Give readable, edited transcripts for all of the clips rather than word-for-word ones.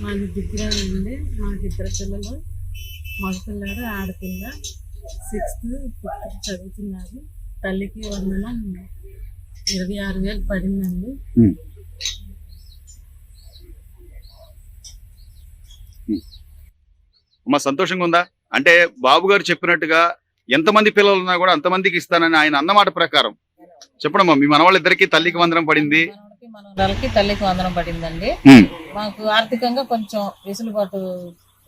మాది దిగ్గురానండి. మాకు ఇద్దరు పిల్లలు, మగ పిల్లాడు ఆడపిల్ల. 6th, 5th చదువుతున్నారు. తల్లికి వందనం 26,000 పడిందండి. అమ్మ సంతోషంగా ఉందా? అంటే బాబు గారు చెప్పినట్టుగా ఎంతమంది పిల్లలు ఉన్నా కూడా అంతమందికి ఇస్తానని ఆయన అన్నమాట ప్రకారం చెప్పడమ్మా. మీ మనవాళ్ళిద్దరికి తల్లికి వందనం పడింది. మనవరాలకి తల్లికి వందనం పడిందండి. మాకు ఆర్థికంగా కొంచెం వెసులుబాటు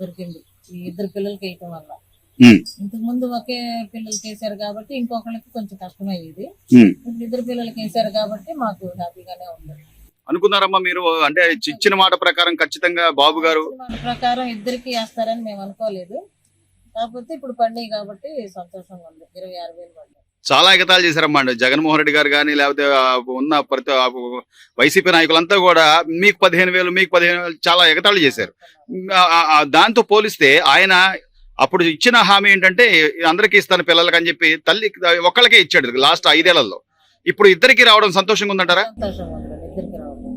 దొరికింది ఈ ఇద్దరు పిల్లలకి వేయటం వల్ల. ఇంతకు ముందు ఒకే పిల్లలకి వేసారు కాబట్టి ఇంకొకరికి కొంచెం కష్టమయ్యేది. ఇప్పుడు ఇద్దరు పిల్లలకి వేసారు కాబట్టి మాకు హ్యాపీగానే ఉంది. అనుకున్నారమ్మా మీరు? అంటే ఇచ్చిన మాట ప్రకారం ఖచ్చితంగా బాబు గారు మాట ప్రకారం ఇద్దరికి వేస్తారని మేము అనుకోలేదు. కాకపోతే ఇప్పుడు పడినాయి కాబట్టి సంతోషంగా ఉంది. 26,000 పడ్డాయి. చాలా ఎగతాళి చేశారమ్మా. జగన్మోహన్ రెడ్డి గారు కానీ లేకపోతే ఉన్న ప్రతి వైసీపీ నాయకులంతా కూడా మీకు 15,000 మీకు 15,000 చాలా ఎగతాళి చేశారు. దాంతో పోలిస్తే ఆయన అప్పుడు ఇచ్చిన హామీ ఏంటంటే అందరికీ ఇస్తాను పిల్లలకి అని చెప్పి తల్లి ఒక్కళ్ళకే ఇచ్చాడు లాస్ట్ 5 ఏళ్లలో. ఇప్పుడు ఇద్దరికి రావడం సంతోషంగా ఉందంటారా? సంతోషంగా ఉంది ఇద్దరికి రావడం.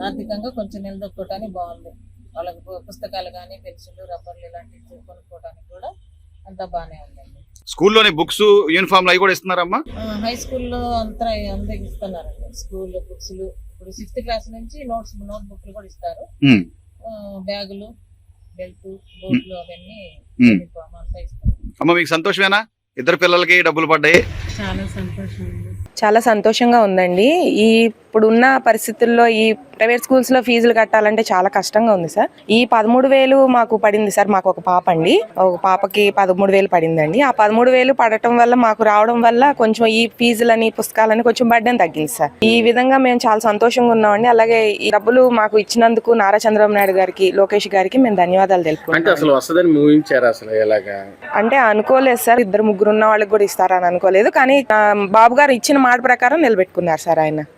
ఆర్థికంగా కొంచెం నిలదొక్కోవటానికి బాగుంది. వాళ్ళకి పుస్తకాలు కానీ పెన్సిల్ రబ్బర్లు ఇలాంటివి కొనుక్కోవడానికి కూడా అంతా బాగానే ఉందండి. స్కూల్లోని బుక్స్ యూనిఫామ్లు అవి కూడా ఇస్తున్నారమ్మా? హై స్కూల్లో అంతా అందరికి ఇస్తున్నారండి. స్కూల్ బుక్స్ ఇప్పుడు 6th క్లాస్ నుంచి నోట్ బుక్లు కూడా ఇస్తారు. బ్యాగులు, బెల్ట్, బోట్లు అవన్నీ అంతా ఇస్తారు. అమ్మ మీకు సంతోషమేనా? ఇద్దరు పిల్లలకి డబ్బులు పడ్డాయి. చాలా సంతోషం అండి. చాలా సంతోషంగా ఉందండి. ఇప్పుడున్న పరిస్థితుల్లో ఈ ప్రైవేట్ స్కూల్స్లో ఫీజులు కట్టాలంటే చాలా కష్టంగా ఉంది సార్. ఈ 13,000 మాకు పడింది సార్. మాకు ఒక పాప అండి. ఒక పాపకి 13,000 పడిందండి. ఆ 13,000 పడటం వల్ల మాకు రావడం వల్ల కొంచెం ఈ ఫీజులని పుస్తకాలని కొంచెం బర్డెన్ తగ్గింది సార్. ఈ విధంగా మేము చాలా సంతోషంగా ఉన్నామండి. అలాగే ఈ డబ్బులు మాకు ఇచ్చినందుకు నారా చంద్రబాబు నాయుడు గారికి, లోకేష్ గారికి మేము ధన్యవాదాలు తెలుపుకుంటాం. అంటే అనుకోలేదు సార్. 2, 3 ఉన్న వాళ్ళకి కూడా ఇస్తారని అనుకోలేదు. కానీ బాబు గారు ఇచ్చిన మాట ప్రకారం నిలబెట్టుకున్నారు సార్ ఆయన.